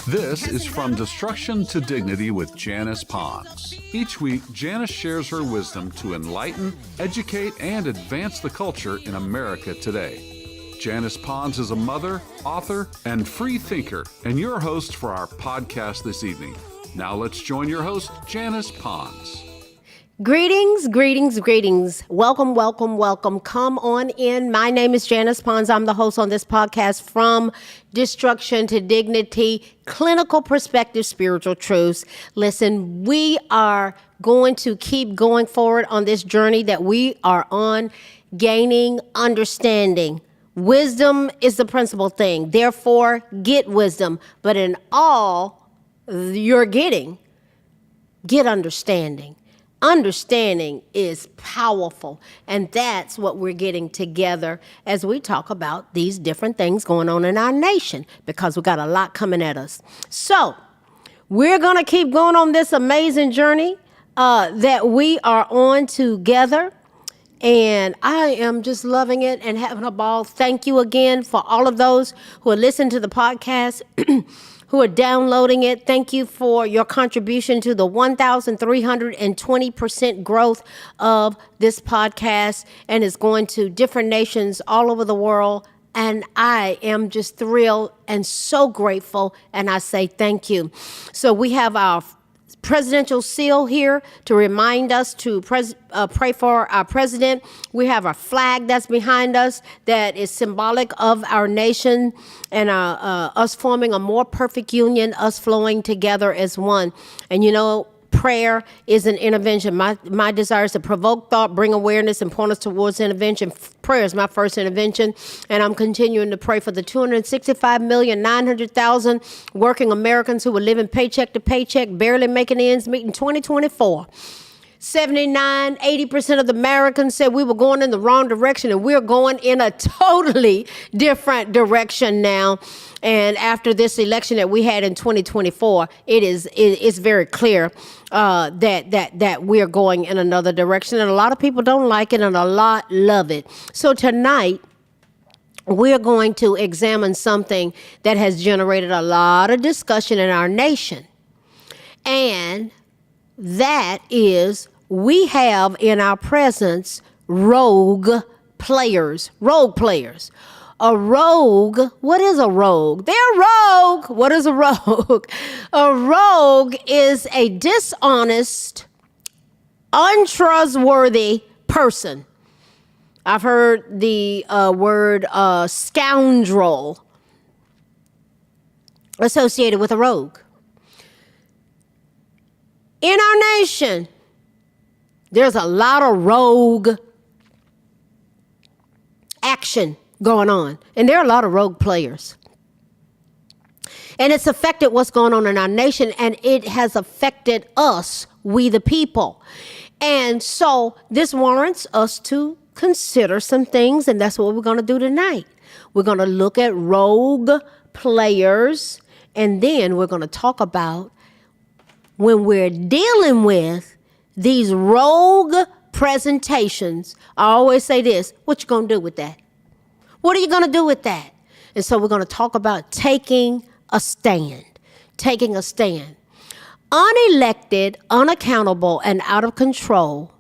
This is From Destruction to Dignity with Janice Pons. Each week, Janice shares her wisdom to enlighten, educate, and advance the culture in America today. Janice Pons is a mother, author, and free thinker, and your host for our podcast this evening. Now let's join your host, Janice Pons. Greetings, greetings, greetings. Welcome, welcome, welcome. Come on in. My name is Janice Pons. I'm the host on this podcast, From Destruction to Dignity, Clinical Perspective, Spiritual Truths. Listen, we are going to keep going forward on this journey that we are on, gaining understanding. Wisdom is the principal thing. Therefore, get wisdom. But in all you're getting, get understanding. Understanding is powerful, and that's what we're getting together as we talk about these different things going on in our nation, because we got a lot coming at us. So we're going to keep going on this amazing journey that we are on together, and I am just loving it and having a ball. Thank you again for all of those who are listening to the podcast, who are downloading it. Thank you for your contribution to the 1,320% growth of this podcast, and it's going to different nations all over the world. And I am just thrilled and so grateful, and I say thank you. So we have our presidential seal here to remind us to pray for our president. We have our flag that's behind us that is symbolic of our nation and us forming a more perfect union, us flowing together as one. And you know, prayer is an intervention. My desire is to provoke thought, bring awareness, and point us towards intervention. Prayer is my first intervention, and I'm continuing to pray for the 265,900,000 working Americans who were living paycheck to paycheck, barely making ends meet in 2024. 80% of the Americans said we were going in the wrong direction, and we're going in a totally different direction now. And after this election that we had in 2024, it's very clear that we're going in another direction, and a lot of people don't like it, and a lot love it. So tonight, we're going to examine something that has generated a lot of discussion in our nation, and that is, we have in our presence rogue players. A rogue, what is a rogue? They're rogue. What is a rogue? A rogue is a dishonest, untrustworthy person. I've heard the word scoundrel associated with a rogue. In our nation, there's a lot of rogue action going on, and there are a lot of rogue players. And it's affected what's going on in our nation, and it has affected us, we the people. And so this warrants us to consider some things, and that's what we're going to do tonight. We're going to look at rogue players, and then we're going to talk about when we're dealing with these rogue presentations. I always say this: what you gonna do with that? What are you gonna do with that? And so we're gonna talk about taking a stand. Unelected, unaccountable, and out of control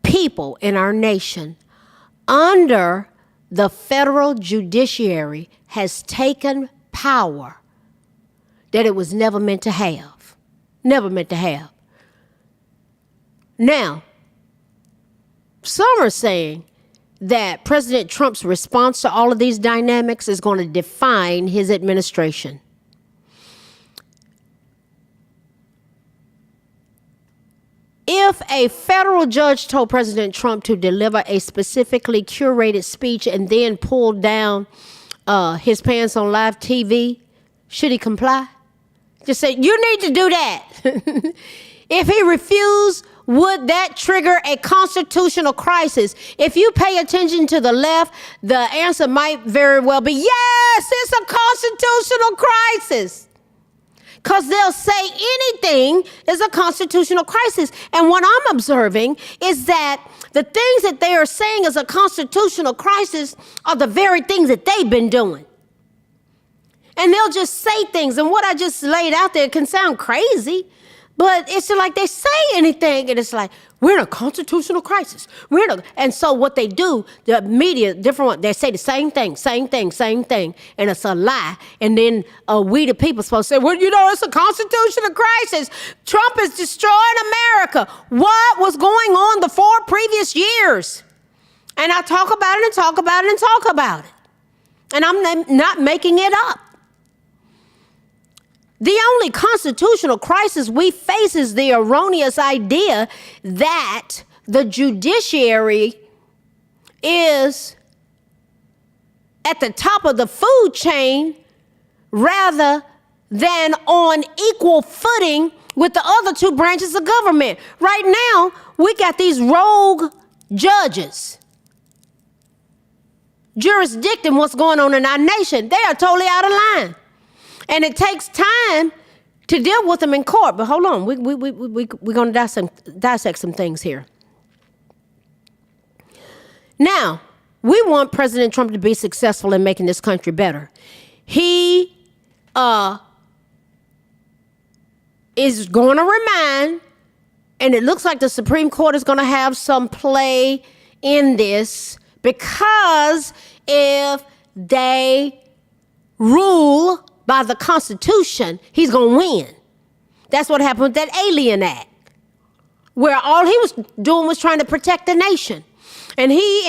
people in our nation under the federal judiciary has taken power that it was never meant to have. Never meant to have. Now, some are saying that President Trump's response to all of these dynamics is going to define his administration. If a federal judge told President Trump to deliver a specifically curated speech and then pulled down his pants on live TV, should he comply? Just say, you need to do that. If he refused, would that trigger a constitutional crisis? If you pay attention to the left, the answer might very well be, yes, it's a constitutional crisis. Because they'll say anything is a constitutional crisis. And what I'm observing is that the things that they are saying is a constitutional crisis are the very things that they've been doing. And they'll just say things. And what I just laid out there can sound crazy, but it's like they say anything, and it's like, we're in a constitutional crisis. And so what they do, the media, different one, they say the same thing, and it's a lie. And then we, the people, supposed to say, well, it's a constitutional crisis. Trump is destroying America. What was going on the 4 previous years? And I talk about it and talk about it and talk about it. And I'm not making it up. The only constitutional crisis we face is the erroneous idea that the judiciary is at the top of the food chain rather than on equal footing with the other 2 branches of government. Right now, we got these rogue judges jurisdicting what's going on in our nation. They are totally out of line. And it takes time to deal with them in court. But hold on, we're going to dissect some things here. Now, we want President Trump to be successful in making this country better. He is going to remind, and it looks like the Supreme Court is going to have some play in this, because if they rule by the Constitution, he's going to win. That's what happened with that Alien Act, where all he was doing was trying to protect the nation. And he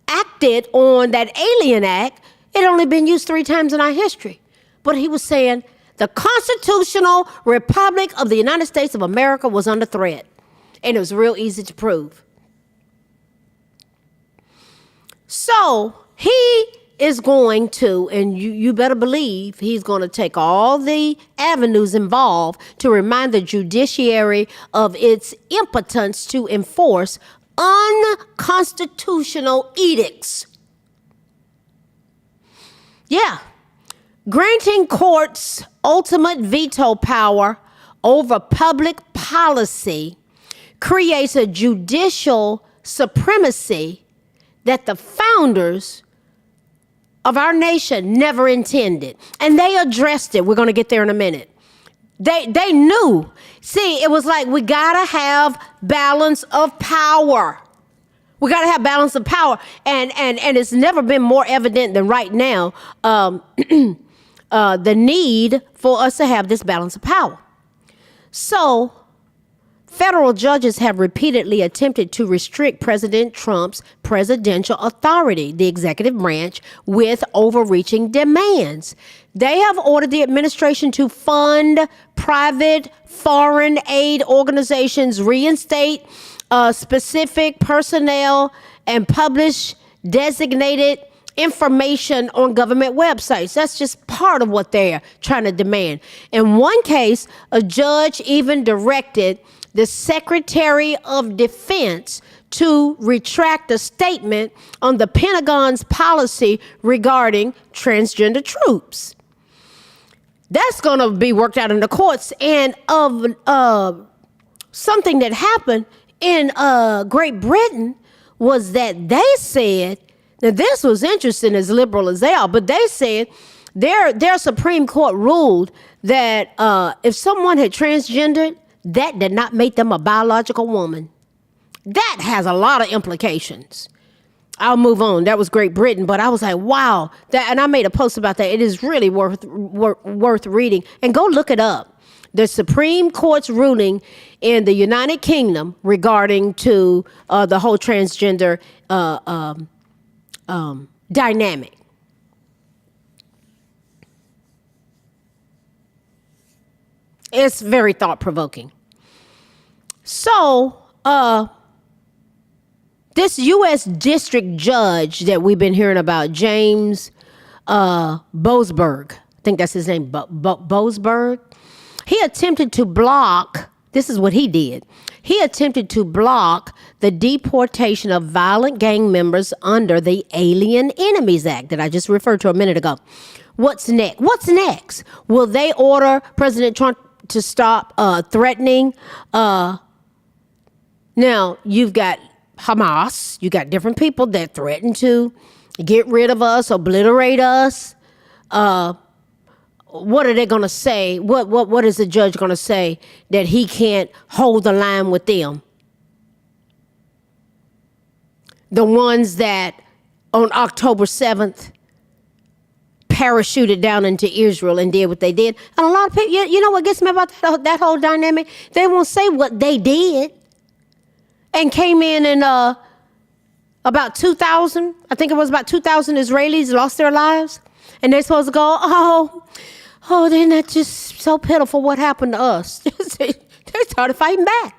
acted on that Alien Act. It had only been used 3 times in our history. But he was saying the constitutional Republic of the United States of America was under threat. And it was real easy to prove. So he is going to, and you better believe he's going to take all the avenues involved to remind the judiciary of its impotence to enforce unconstitutional edicts. Yeah. Granting courts ultimate veto power over public policy creates a judicial supremacy that the founders of our nation never intended. And they addressed it. We're going to get there in a minute. They knew. See, it was like, we got to have balance of power. We got to have balance of power. And it's never been more evident than right now, the need for us to have this balance of power. So, federal judges have repeatedly attempted to restrict President Trump's presidential authority, the executive branch, with overreaching demands. They have ordered the administration to fund private foreign aid organizations, reinstate specific personnel, and publish designated information on government websites. That's just part of what they're trying to demand. In one case, a judge even directed the Secretary of Defense to retract a statement on the Pentagon's policy regarding transgender troops. That's going to be worked out in the courts. And of something that happened in Great Britain was that they said, now this was interesting, as liberal as they are, but they said their Supreme Court ruled that if someone had transgendered, that did not make them a biological woman. That has a lot of implications. I'll move on. That was Great Britain, but I was like, wow. And I made a post about that. It is really worth reading. And go look it up. The Supreme Court's ruling in the United Kingdom regarding to the whole transgender dynamic. It's very thought-provoking. So, this U.S. district judge that we've been hearing about, James Boasberg, I think that's his name, Boasberg, he attempted to block, this is what he did, he attempted to block the deportation of violent gang members under the Alien Enemies Act that I just referred to a minute ago. What's next? Will they order President Trump to stop threatening? Now, you've got Hamas. You got different people that threaten to, get rid of us, obliterate us. What are they going to say? What is the judge going to say that he can't hold the line with them? The ones that on October 7th parachuted down into Israel and did what they did. And a lot of people, you know what gets me about that whole dynamic? They won't say what they did. And came in and about 2,000, I think it was about 2,000 Israelis lost their lives. And they're supposed to go, oh, isn't that just so pitiful what happened to us? They started fighting back.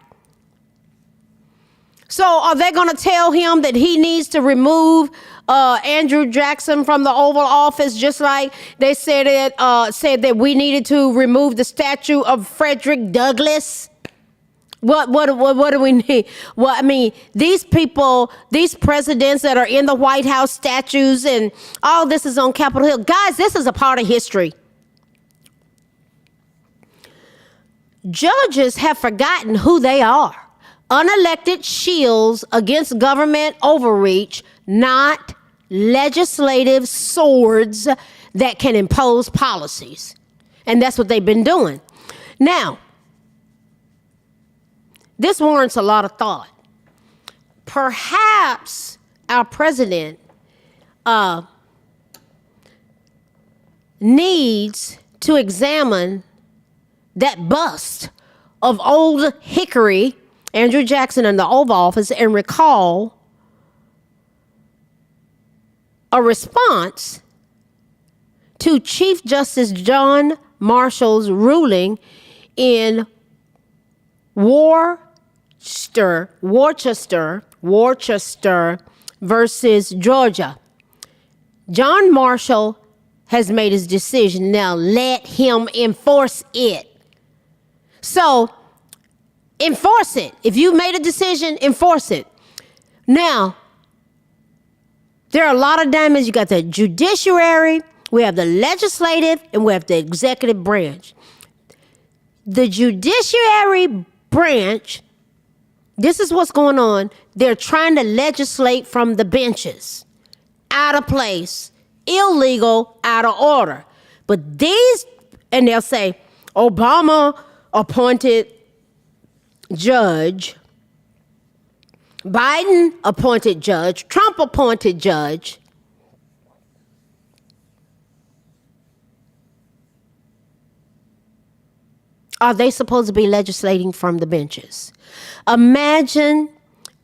So are they going to tell him that he needs to remove Andrew Jackson from the Oval Office, just like they said that we needed to remove the statue of Frederick Douglass? What do we need? Well, I mean, these people, these presidents that are in the White House statues and all this is on Capitol Hill. Guys, this is a part of history. Judges have forgotten who they are. Unelected shills against government overreach, not legislative swords that can impose policies. And that's what they've been doing. Now, this warrants a lot of thought. Perhaps our president needs to examine that bust of old Hickory, Andrew Jackson, in the Oval Office and recall a response to Chief Justice John Marshall's ruling in Worcester versus Georgia. John Marshall has made his decision. Now let him enforce it. So enforce it. If you made a decision, enforce it. Now, there are a lot of diamonds. You got the judiciary, we have the legislative, and we have the executive branch. The judiciary branch, this is what's going on. They're trying to legislate from the benches. Out of place, illegal, out of order. But these, and they'll say, Obama appointed judge, Biden appointed judge, Trump appointed judge. Are they supposed to be legislating from the benches? Imagine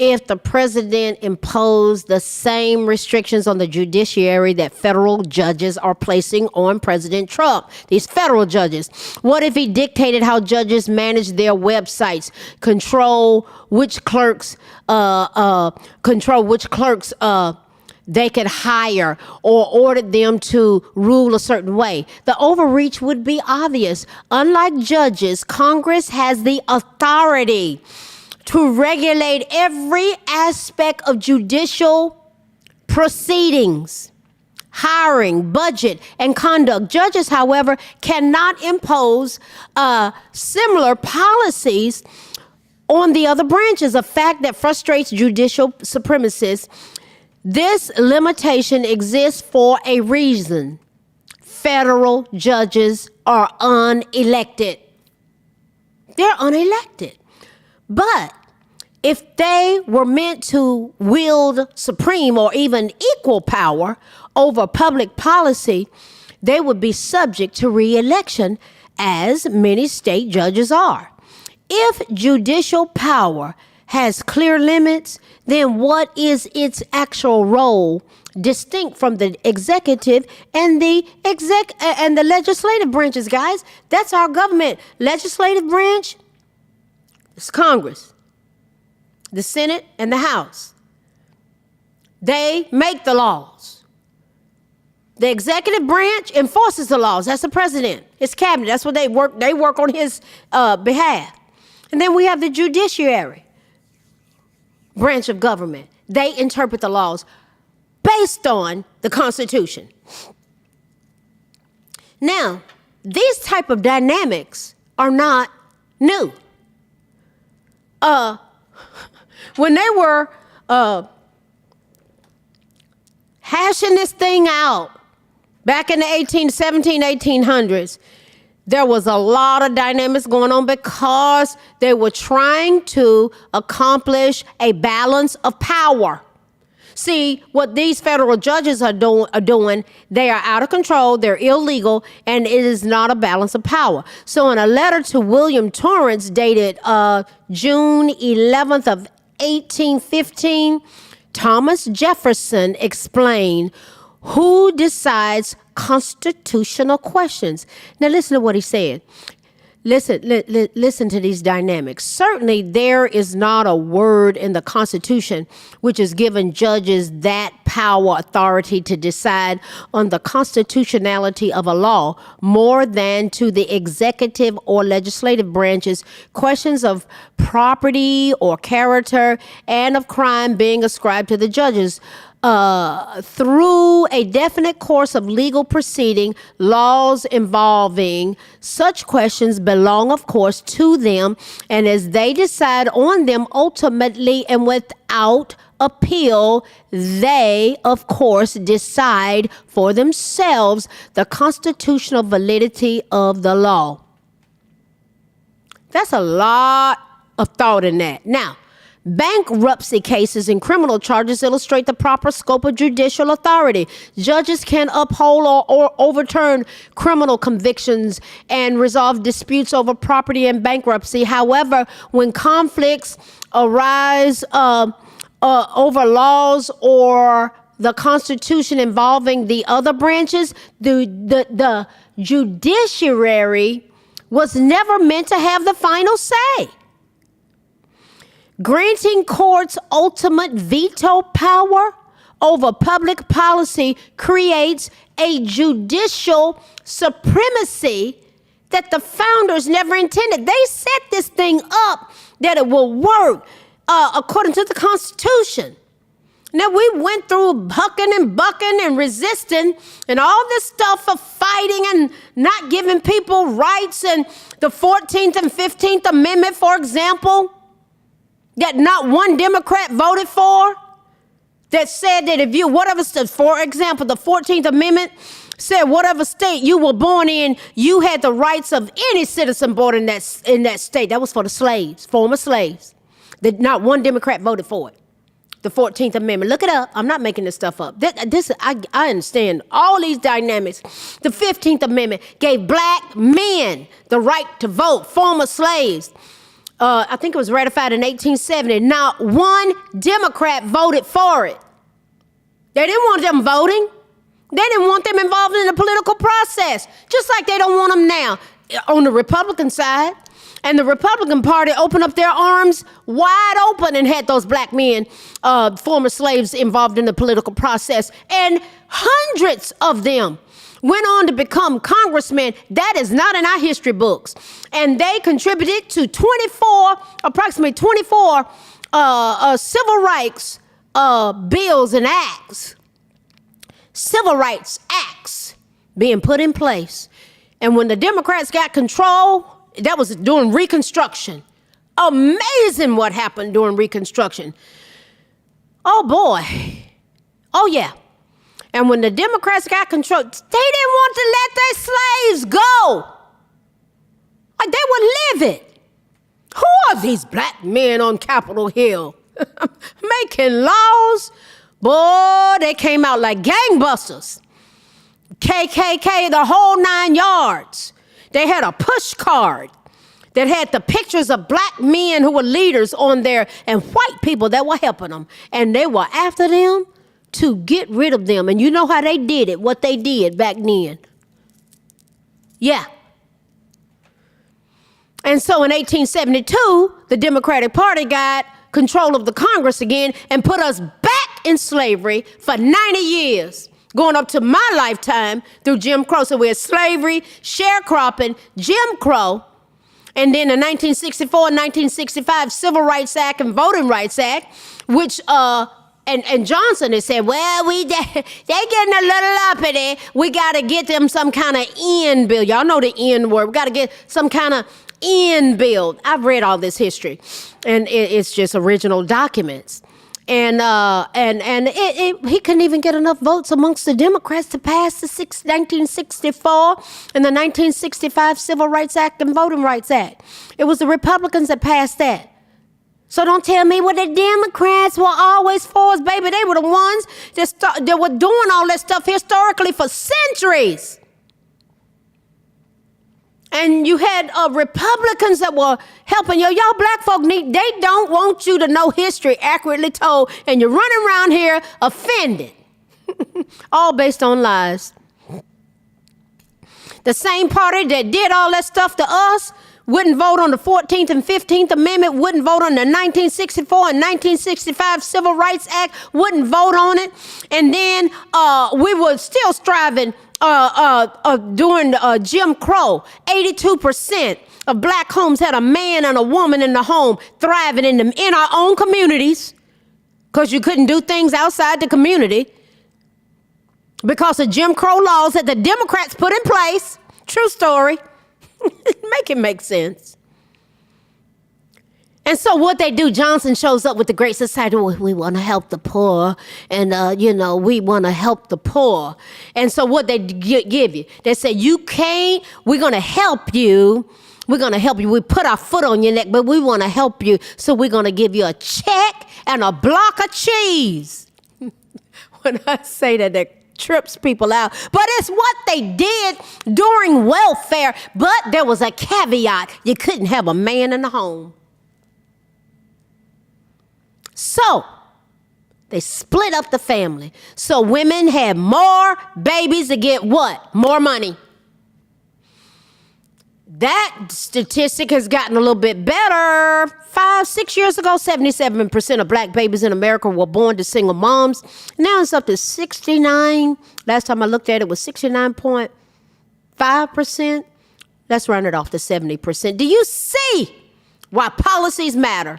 if the president imposed the same restrictions on the judiciary that federal judges are placing on President Trump, these federal judges. What if he dictated how judges manage their websites, control which clerks they could hire, or ordered them to rule a certain way? The overreach would be obvious. Unlike judges, Congress has the authority to regulate every aspect of judicial proceedings, hiring, budget, and conduct. Judges, however, cannot impose similar policies on the other branches, a fact that frustrates judicial supremacists. This limitation exists for a reason. Federal judges are unelected. They're unelected. But if they were meant to wield supreme or even equal power over public policy, they would be subject to re-election, as many state judges are. If judicial power has clear limits, then what is its actual role, distinct from the executive and the legislative branches, guys? That's our government. Legislative branch, it's Congress, the Senate, and the House. They make the laws. The executive branch enforces the laws. That's the president, his cabinet. That's what they work. They work on his behalf. And then we have the judiciary branch of government. They interpret the laws based on the Constitution. Now, these type of dynamics are not new. When they were hashing this thing out back in the 1800s. There was a lot of dynamics going on because they were trying to accomplish a balance of power. See, what these federal judges are doing, they are out of control, they're illegal, and it is not a balance of power. So in a letter to William Torrance dated June 11th of 1815, Thomas Jefferson explained who decides constitutional questions. Now listen to what he said. Listen to these dynamics. Certainly, there is not a word in the Constitution which has given judges that power, authority to decide on the constitutionality of a law more than to the executive or legislative branches questions of property or character and of crime being ascribed to the judges. Through a definite course of legal proceeding, laws involving such questions belong, of course, to them, and as they decide on them ultimately and without appeal, they, of course, decide for themselves the constitutional validity of the law. That's a lot of thought in that. Now, bankruptcy cases and criminal charges illustrate the proper scope of judicial authority. Judges can uphold or overturn criminal convictions and resolve disputes over property and bankruptcy. However, when conflicts arise over laws or the Constitution involving the other branches, the judiciary was never meant to have the final say. Granting courts ultimate veto power over public policy creates a judicial supremacy that the founders never intended. They set this thing up that it will work according to the Constitution. Now, we went through hucking and bucking and resisting and all this stuff of fighting and not giving people rights, and the 14th and 15th Amendment, for example, that not one Democrat voted for, that said that if you, whatever state, for example, the 14th Amendment said whatever state you were born in, you had the rights of any citizen born in that state. That was for the slaves, former slaves. That not one Democrat voted for it. The 14th Amendment. Look it up. I'm not making this stuff up. I understand all these dynamics. The 15th Amendment gave black men the right to vote, former slaves. I think it was ratified in 1870. Not one Democrat voted for it. They didn't want them voting. They didn't want them involved in the political process, just like they don't want them now on the Republican side. And the Republican Party opened up their arms wide open and had those black men, former slaves, involved in the political process. And hundreds of them went on to become congressmen. That is not in our history books. And they contributed to approximately 24 civil rights bills and acts. Civil rights acts being put in place. And when the Democrats got control, that was during Reconstruction. Amazing what happened during Reconstruction. Oh boy. Oh yeah. And when the Democrats got control, they didn't want to let their slaves go. Like they were livid. Who are these black men on Capitol Hill making laws? Boy, they came out like gangbusters. KKK, the whole 9 yards. They had a push card that had the pictures of black men who were leaders on there and white people that were helping them. And they were after them to get rid of them. And you know how they did it, what they did back then. Yeah. And so in 1872, the Democratic Party got control of the Congress again and put us back in slavery for 90 years. Going up to my lifetime through Jim Crow. So we had slavery, sharecropping, Jim Crow, and then the 1964 and 1965 Civil Rights Act and Voting Rights Act, which and Johnson has said, well, they getting a little uppity. We got to get them some kind of end bill. Y'all know the N word. We got to get some kind of end bill. I've read all this history, and it's just original documents. He couldn't even get enough votes amongst the Democrats to pass the 1964 and the 1965 Civil Rights Act and Voting Rights Act. It was the Republicans that passed that. So don't tell me what the Democrats were always for us, baby. They were the ones that were doing all that stuff historically for centuries. And you had Republicans that were helping you. Y'all black folk they don't want you to know history accurately told, and you're running around here offended. All based on lies. The same party that did all that stuff to us wouldn't vote on the 14th and 15th Amendment, wouldn't vote on the 1964 and 1965 Civil Rights Act, wouldn't vote on it. And then we were still striving during Jim Crow. 82% of black homes had a man and a woman in the home thriving in our own communities, because you couldn't do things outside the community because of Jim Crow laws that the Democrats put in place. True story. Make it make sense. And so what they do, Johnson shows up with the Great Society. We want to help the poor. And, we want to help the poor. And so what they give you, they say, you can't, we're going to help you. We're going to help you. We put our foot on your neck, but we want to help you. So we're going to give you a check and a block of cheese. When I say that trips people out. But it's what they did during welfare. But there was a caveat. You couldn't have a man in the home. So they split up the family. So women had more babies to get what? More money. That statistic has gotten a little bit better. 5-6 years ago, 77% of black babies in America were born to single moms. Now it's up to 69. Last time I looked at it was 69.5%. Let's round it off to 70%. Do you see why policies matter?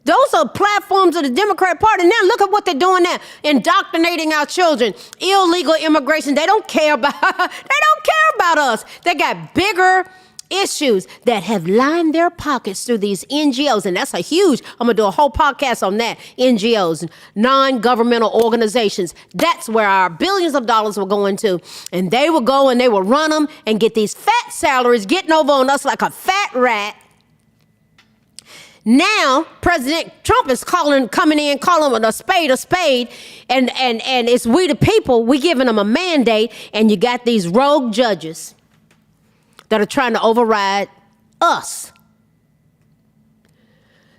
Those are platforms of the Democrat Party. Now look at what they're doing now. Indoctrinating our children. Illegal immigration. They don't care about us. They got bigger issues that have lined their pockets through these NGOs. And that's I'm going to do a whole podcast on that. NGOs, non-governmental organizations. That's where our billions of dollars were going to. And they would go and they would run them and get these fat salaries, getting over on us like a fat rat. Now, President Trump is calling a spade, and it's we the people. We giving them a mandate, and you got these rogue judges that are trying to override us.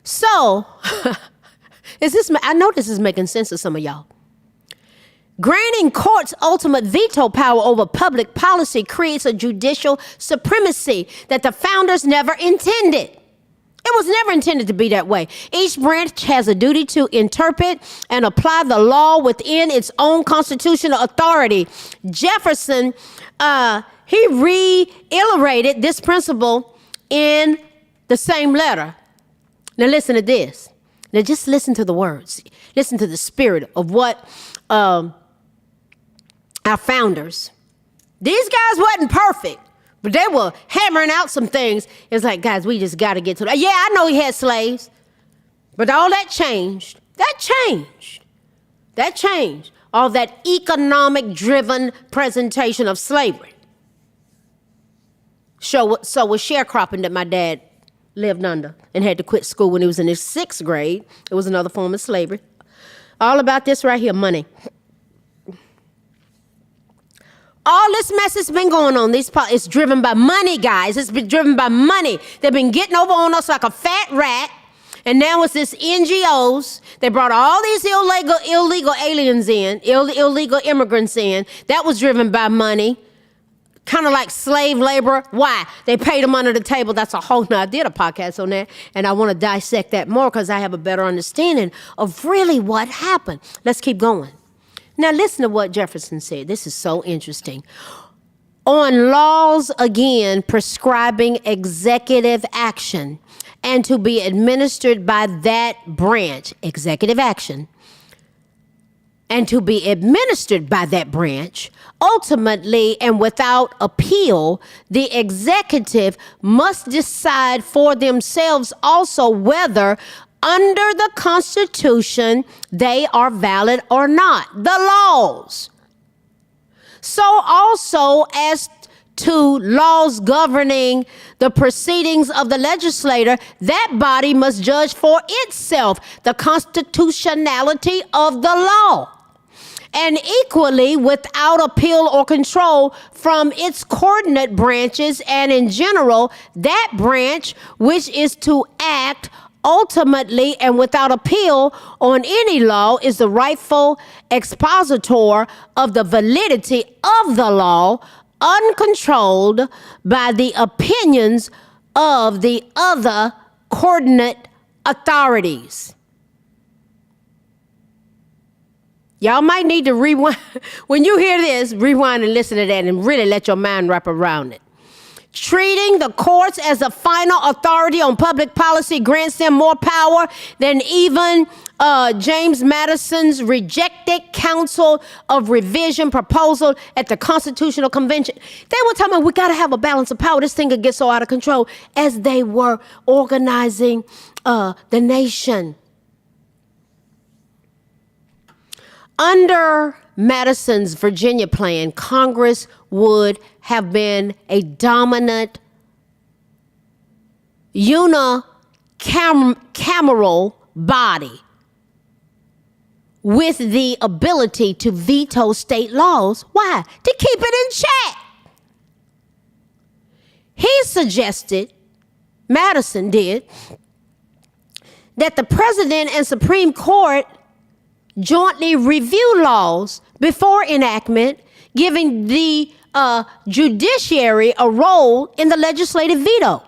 So, I know this is making sense to some of y'all. Granting courts ultimate veto power over public policy creates a judicial supremacy that the founders never intended. It was never intended to be that way. Each branch has a duty to interpret and apply the law within its own constitutional authority. Jefferson, he reiterated this principle in the same letter. Now listen to this. Now just listen to the words. Listen to the spirit of what our founders. These guys wasn't perfect. But they were hammering out some things. It's like, guys, we just got to get to that. Yeah, I know he had slaves. But all that changed. That changed. All that economic-driven presentation of slavery. So was sharecropping that my dad lived under and had to quit school when he was in his 6th grade. It was another form of slavery. All about this right here, money. All this mess that's been going on, it's driven by money, guys. It's been driven by money. They've been getting over on us like a fat rat. And now it's this NGOs. They brought all these illegal aliens in, illegal immigrants in. That was driven by money. Kind of like slave labor. Why? They paid them under the table. That's a whole nother. I did a podcast on that. And I want to dissect that more because I have a better understanding of really what happened. Let's keep going. Now, listen to what Jefferson said. This is so interesting. On laws, again, prescribing executive action and to be administered by that branch, executive action, and to be administered by that branch, ultimately and without appeal, the executive must decide for themselves also whether under the Constitution, they are valid or not. The laws. So also as to laws governing the proceedings of the legislator, that body must judge for itself the constitutionality of the law. And equally, without appeal or control from its coordinate branches, and in general, that branch which is to act ultimately and without appeal on any law is the rightful expositor of the validity of the law, uncontrolled by the opinions of the other coordinate authorities. Y'all might need to rewind. When you hear this, rewind and listen to that and really let your mind wrap around it. Treating the courts as the final authority on public policy grants them more power than even James Madison's rejected Council of Revision proposal at the Constitutional Convention. They were talking about we got to have a balance of power. This thing could get so out of control as they were organizing the nation. Under Madison's Virginia plan, Congress would have been a dominant unicameral body with the ability to veto state laws. Why? To keep it in check. He suggested, Madison did, that the president and Supreme Court jointly review laws before enactment, giving the judiciary a role in the legislative veto.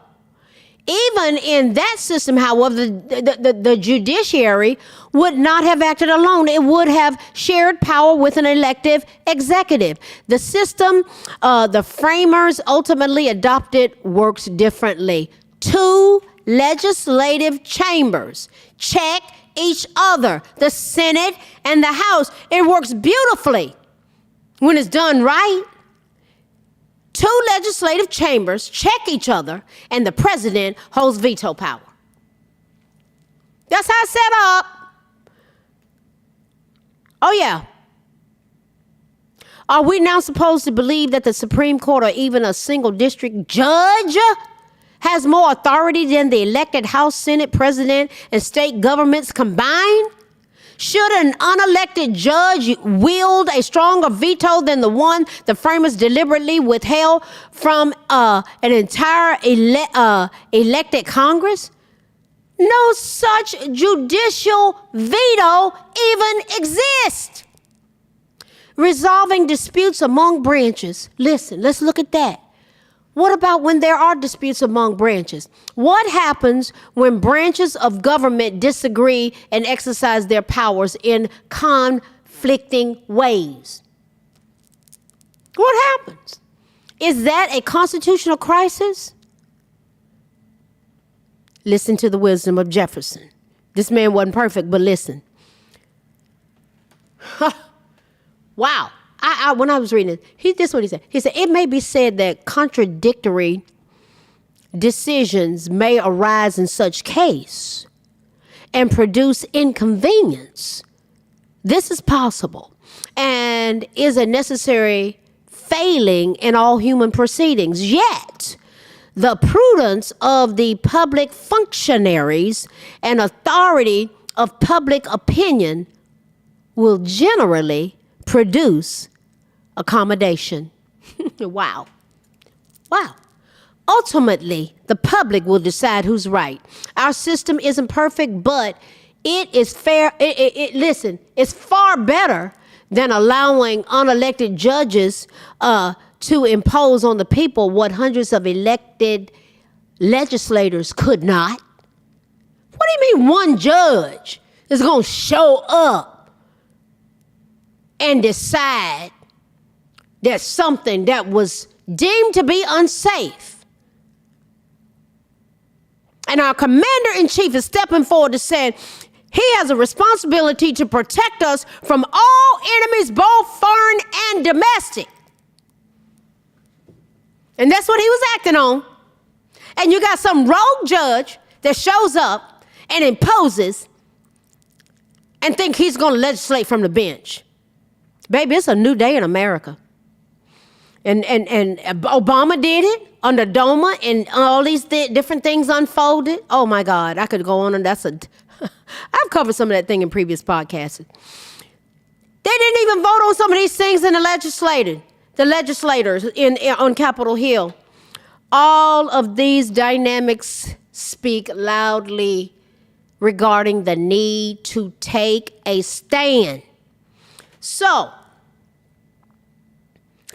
Even in that system, however, the judiciary would not have acted alone. It would have shared power with an elective executive. The system the framers ultimately adopted works differently. Two legislative chambers check each other, the Senate and the House. It works beautifully when it's done right. Two legislative chambers check each other, and the president holds veto power. That's how it's set up. Oh, yeah. Are we now supposed to believe that the Supreme Court or even a single district judge has more authority than the elected House, Senate, President, and state governments combined? Should an unelected judge wield a stronger veto than the one the framers deliberately withheld from an entire elected Congress? No such judicial veto even exists. Resolving disputes among branches. Listen, let's look at that. What about when there are disputes among branches? What happens when branches of government disagree and exercise their powers in conflicting ways? What happens? Is that a constitutional crisis? Listen to the wisdom of Jefferson. This man wasn't perfect, but listen. Wow. When I was reading it, this is what he said. He said, it may be said that contradictory decisions may arise in such case and produce inconvenience. This is possible and is a necessary failing in all human proceedings. Yet, the prudence of the public functionaries and authority of public opinion will generally produce accommodation. Wow. Ultimately, the public will decide who's right. Our system isn't perfect, but it is fair. Listen, it's far better than allowing unelected judges to impose on the people what hundreds of elected legislators could not. What do you mean one judge is going to show up and decide that something that was deemed to be unsafe? And our commander-in-chief is stepping forward to say he has a responsibility to protect us from all enemies, both foreign and domestic. And that's what he was acting on. And you got some rogue judge that shows up and imposes and think he's going to legislate from the bench. Baby, it's a new day in America. And Obama did it under Doma, and all these different things unfolded. Oh my God, I could go on, and I've covered some of that thing in previous podcasts. They didn't even vote on some of these things in the legislators on Capitol Hill. All of these dynamics speak loudly regarding the need to take a stand. So,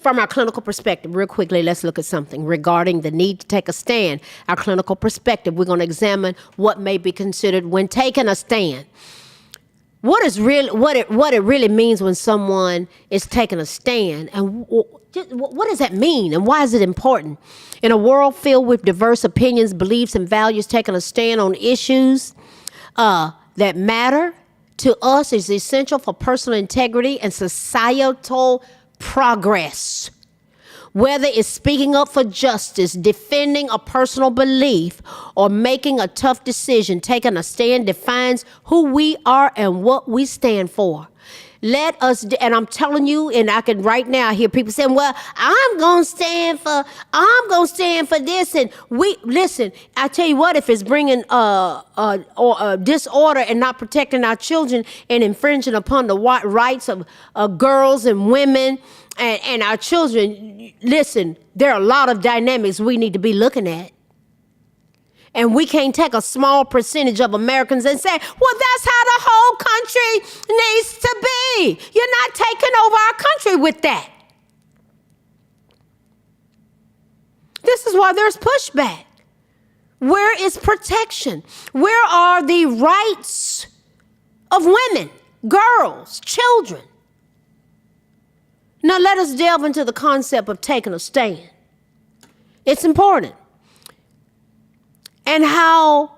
from our clinical perspective, real quickly, let's look at something regarding the need to take a stand. Our clinical perspective, we're going to examine what may be considered when taking a stand. What it really means when someone is taking a stand, and what does that mean, and why is it important? In a world filled with diverse opinions, beliefs, and values, taking a stand on issues that matter to us is essential for personal integrity and societal progress. Whether it's speaking up for justice, defending a personal belief, or making a tough decision, taking a stand defines who we are and what we stand for. Let us, and I'm telling you, and I can right now hear people saying, well, I'm going to stand for this. And listen, I tell you what, if it's bringing disorder and not protecting our children and infringing upon the rights of girls and women and our children, listen, there are a lot of dynamics we need to be looking at. And we can't take a small percentage of Americans and say, well, that's how the whole country needs to be. You're not taking over our country with that. This is why there's pushback. Where is protection? Where are the rights of women, girls, children? Now let us delve into the concept of taking a stand. It's important. And how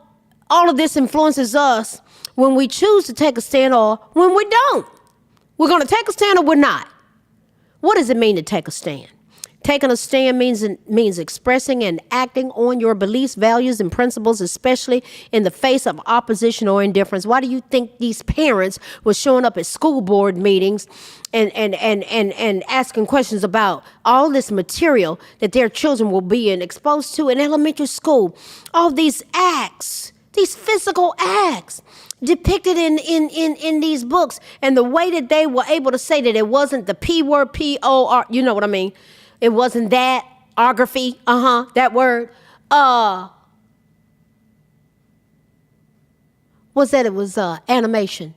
all of this influences us when we choose to take a stand or when we don't. We're going to take a stand or we're not. What does it mean to take a stand? Taking a stand means expressing and acting on your beliefs, values, and principles, especially in the face of opposition or indifference. Why do you think these parents were showing up at school board meetings and asking questions about all this material that their children will be exposed to in elementary school? All these acts, these physical acts depicted in these books, and the way that they were able to say that it wasn't the P word, P-O-R, you know what I mean? It wasn't that, orography, that word. Was that it was animation.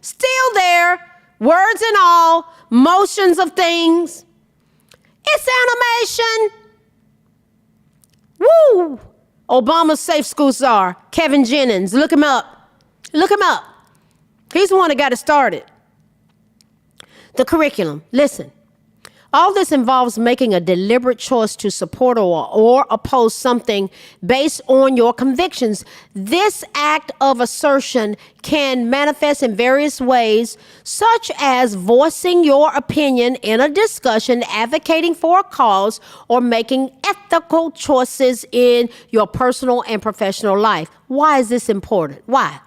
Still there, words and all, motions of things. It's animation. Woo! Obama's safe school czar, Kevin Jennings. Look him up. Look him up. He's the one that got it started. The curriculum. Listen. All this involves making a deliberate choice to support or oppose something based on your convictions. This act of assertion can manifest in various ways, such as voicing your opinion in a discussion, advocating for a cause, or making ethical choices in your personal and professional life. Why is this important? Why?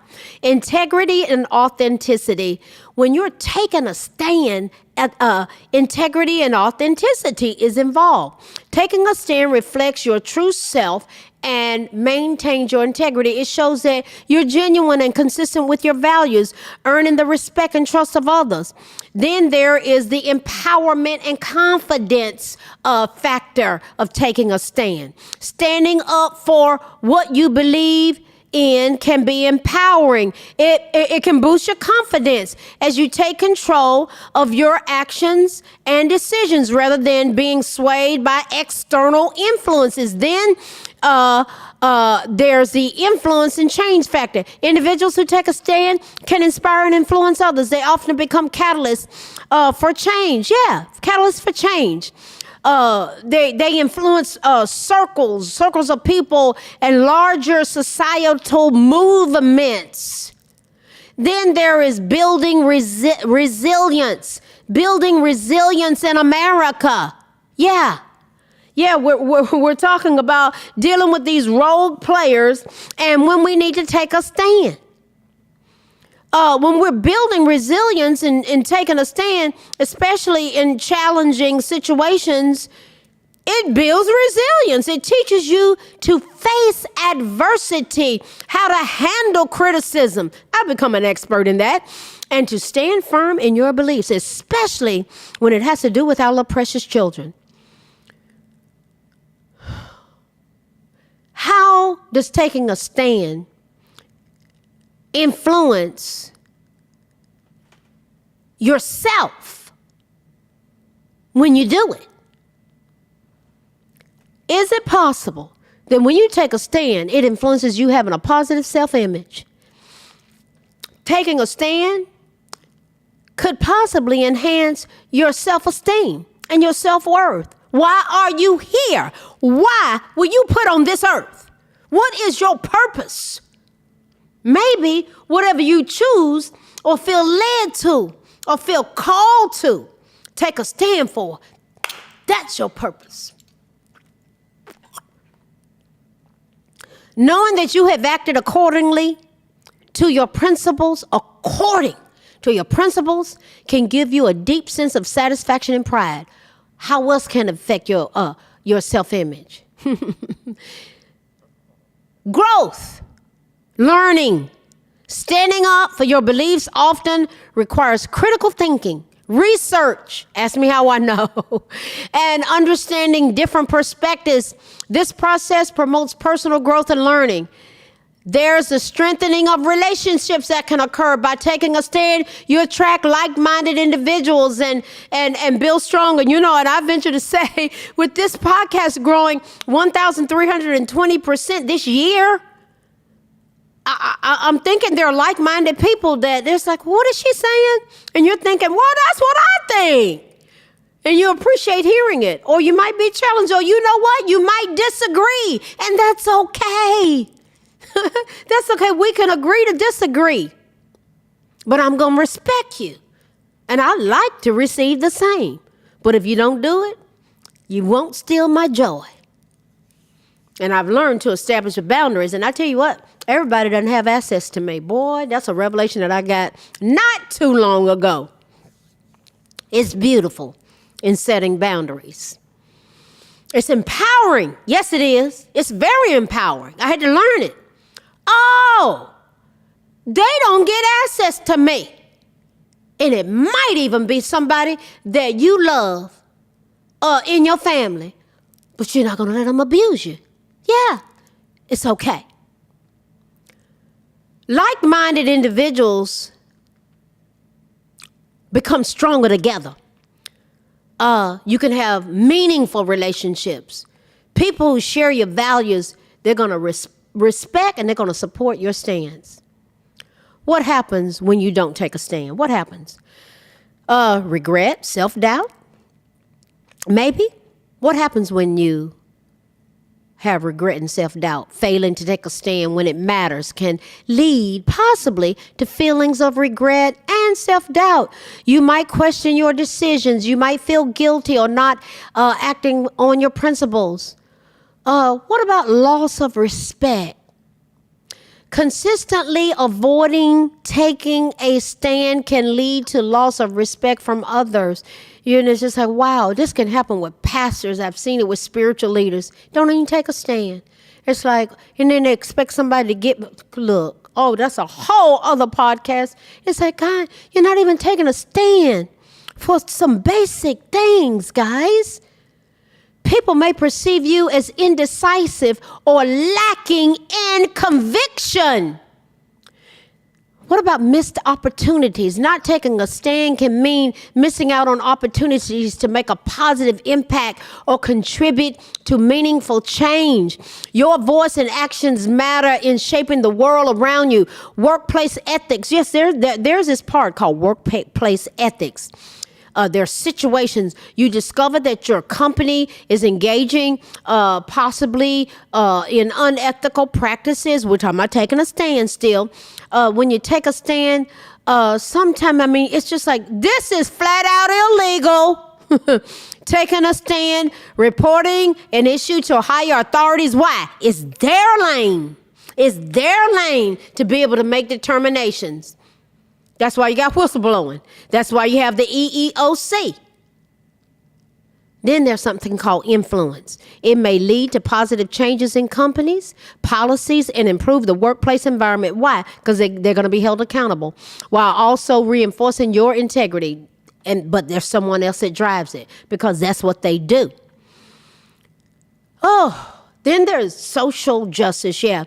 Integrity and authenticity. When you're taking a stand, integrity and authenticity is involved. Taking a stand reflects your true self and maintains your integrity. It shows that you're genuine and consistent with your values, earning the respect and trust of others. Then there is the empowerment and confidence factor of taking a stand. Standing up for what you believe in can be empowering. It can boost your confidence as you take control of your actions and decisions rather than being swayed by external influences. Then there's the influence and change factor. Individuals who take a stand can inspire and influence others. They often become catalysts for change. Yeah, catalysts for change. They influence circles of people and larger societal movements. Then there is building resilience in America. Yeah. Yeah, we're talking about dealing with these rogue players and when we need to take a stand. When we're building resilience and taking a stand, especially in challenging situations, it builds resilience. It teaches you to face adversity, how to handle criticism. I've become an expert in that. And to stand firm in your beliefs, especially when it has to do with our little precious children. How does taking a stand influence yourself when you do it? Is it possible that when you take a stand, it influences you having a positive self-image? Taking a stand could possibly enhance your self-esteem and your self-worth. Why are you here? Why were you put on this earth? What is your purpose? Maybe whatever you choose or feel led to or feel called to take a stand for, that's your purpose. Knowing that you have acted according to your principles can give you a deep sense of satisfaction and pride. How else can it affect your self-image? Growth, learning, standing up for your beliefs often requires critical thinking, research, ask me how I know, and understanding different perspectives. This process promotes personal growth and learning. There's a strengthening of relationships that can occur by taking a stand. You attract like-minded individuals and build stronger. You know, and I venture to say, with this podcast growing 1,320% this year, I'm thinking there are like-minded people that there's like, what is she saying? And you're thinking, well, that's what I think. And you appreciate hearing it. Or you might be challenged, or you know what? You might disagree, and that's okay. That's okay. We can agree to disagree. But I'm going to respect you. And I like to receive the same. But if you don't do it, you won't steal my joy. And I've learned to establish boundaries. And I tell you what, everybody doesn't have access to me. Boy, that's a revelation that I got not too long ago. It's beautiful in setting boundaries. It's empowering. Yes, it is. It's very empowering. I had to learn it. Oh, they don't get access to me. And it might even be somebody that you love in your family, but you're not going to let them abuse you. Yeah, it's okay. Like-minded individuals become stronger together. You can have meaningful relationships. People who share your values, they're going to respect and they're going to support your stance. What happens when you don't take a stand? What happens? Regret, self-doubt, maybe. What happens when you have regret and self-doubt? Failing to take a stand when it matters can lead possibly to feelings of regret and self-doubt. You might question your decisions. You might feel guilty or not acting on your principles. What about loss of respect? Consistently avoiding taking a stand can lead to loss of respect from others. You know, it's just like, wow, this can happen with pastors. I've seen it with spiritual leaders. Don't even take a stand. It's like, and then they expect somebody to look, oh, that's a whole other podcast. It's like, God, you're not even taking a stand for some basic things, guys. People may perceive you as indecisive or lacking in conviction. What about missed opportunities? Not taking a stand can mean missing out on opportunities to make a positive impact or contribute to meaningful change. Your voice and actions matter in shaping the world around you. Workplace ethics. Yes, there's this part called workplace ethics. There are situations you discover that your company is engaging possibly in unethical practices. We're talking about taking a stand still. When you take a stand, sometimes, it's just like, this is flat out illegal. taking a stand, reporting an issue to higher authorities. Why? It's their lane. It's their lane to be able to make determinations. That's why you got whistleblowing. That's why you have the EEOC. Then there's something called influence. It may lead to positive changes in companies, policies, and improve the workplace environment. Why? Because they're going to be held accountable while also reinforcing your integrity. But there's someone else that drives it because that's what they do. Oh, then there's social justice. Yeah.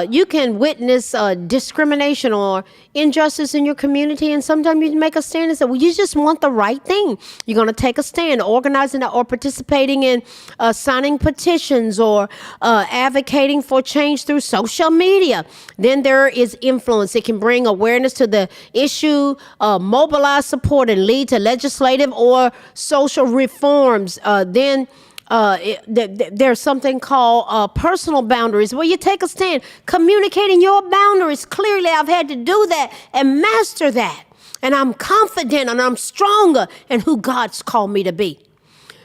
You can witness discrimination or injustice in your community, and sometimes you make a stand and say, well, you just want the right thing. You're going to take a stand, organizing or participating in signing petitions or advocating for change through social media. Then there is influence. It can bring awareness to the issue, mobilize support, and lead to legislative or social reforms. There's something called personal boundaries, where you take a stand, communicating your boundaries clearly. I've had to do that and master that. And I'm confident and I'm stronger in who God's called me to be.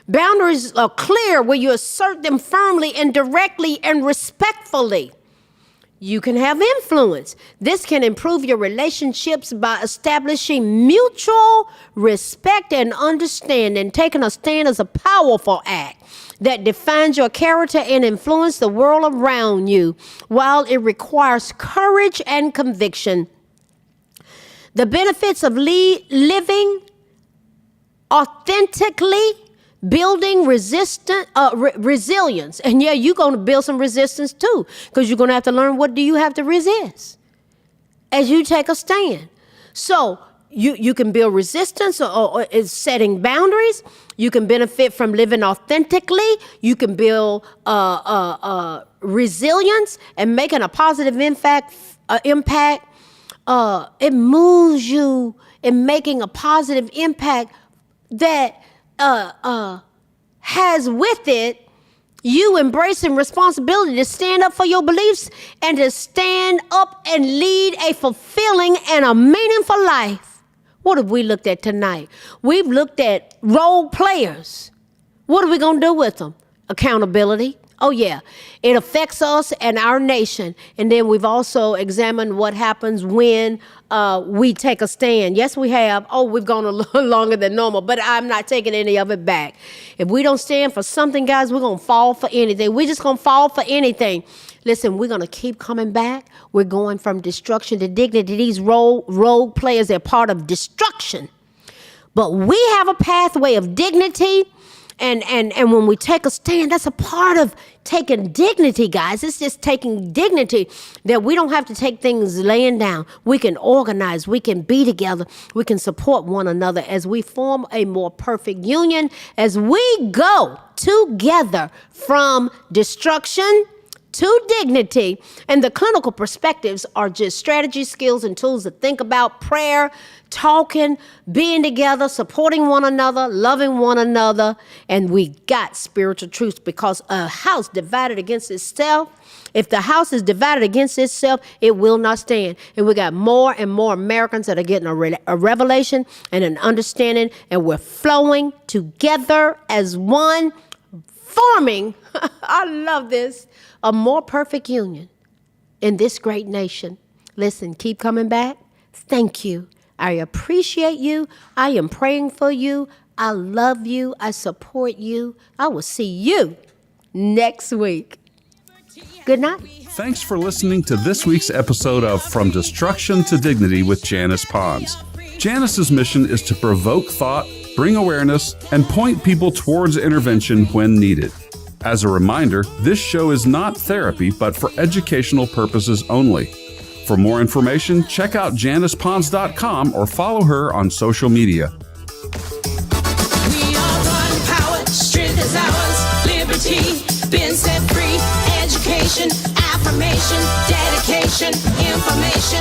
Boundaries are clear where you assert them firmly and directly and respectfully. You can have influence. This can improve your relationships by establishing mutual respect and understanding. Taking a stand is a powerful act that defines your character and influence the world around you. While it requires courage and conviction, the benefits of living authentically, building resilience. And yeah, you're going to build some resistance too, because you're going to have to learn, what do you have to resist as you take a stand? So you can build resistance or setting boundaries. You can benefit from living authentically. You can build resilience and making a positive impact. It moves you in making a positive impact that has with it you embracing responsibility to stand up for your beliefs and to stand up and lead a fulfilling and a meaningful life. What have we looked at tonight? We've looked at role players. What are we going to do with them? Accountability. Oh, yeah. It affects us and our nation. And then we've also examined what happens when we take a stand. Yes, we have. Oh, we've gone a little longer than normal, but I'm not taking any of it back. If we don't stand for something, guys, we're going to fall for anything. We're just going to fall for anything. Listen, we're going to keep coming back. We're going from destruction to dignity. These role players, they're part of destruction. But we have a pathway of dignity. And when we take a stand, that's a part of taking dignity, guys. It's just taking dignity that we don't have to take things laying down. We can organize. We can be together. We can support one another as we form a more perfect union, as we go together from destruction to dignity. And the clinical perspectives are just strategies, skills, and tools to think about: prayer, talking, being together, supporting one another, loving one another. And we got spiritual truths, because a house divided against itself, if the house is divided against itself, it will not stand. And we got more and more Americans that are getting a revelation and an understanding, and we're flowing together as one, forming, I love this, a more perfect union in this great nation. Listen, keep coming back. Thank you. I appreciate you. I am praying for you. I love you. I support you. I will see you next week. Good night. Thanks for listening to this week's episode of From Destruction to Dignity with Janice Pons. Janice's mission is to provoke thought, bring awareness, and point people towards intervention when needed. As a reminder, this show is not therapy, but for educational purposes only. For more information, check out JanicePons.com or follow her on social media. We are one power, strength is ours, liberty, been set free, education, affirmation, dedication, information.